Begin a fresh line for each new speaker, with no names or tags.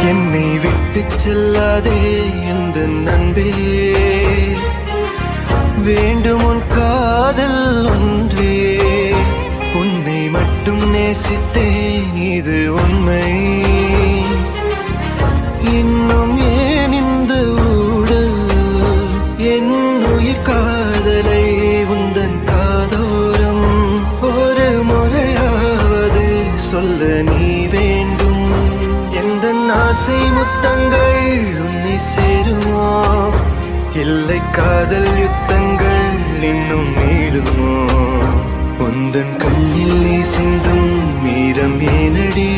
என்னை விட்டு செல்லாதே எந்த நண்பே, வேண்டும் உன் காதல் ஒன்றே. உன்னை மட்டும் நேசித்தேன் இது உண்மை. இன்னும் ஏன் இந்த ஊடல் என் உயிர் காதலை உந்தன் காதோரம் ஒரு முறையாவது சொல்ல நீ வேண்டும். எந்த ஆசை முத்தங்கள் உன்னை சேருமோ, இல்லை காதல் யுத்தங்கள் இன்னும் நீடுமோ. உந்தன் கண்ணில் நீ சிந்தும் மீரம் ஏனடி,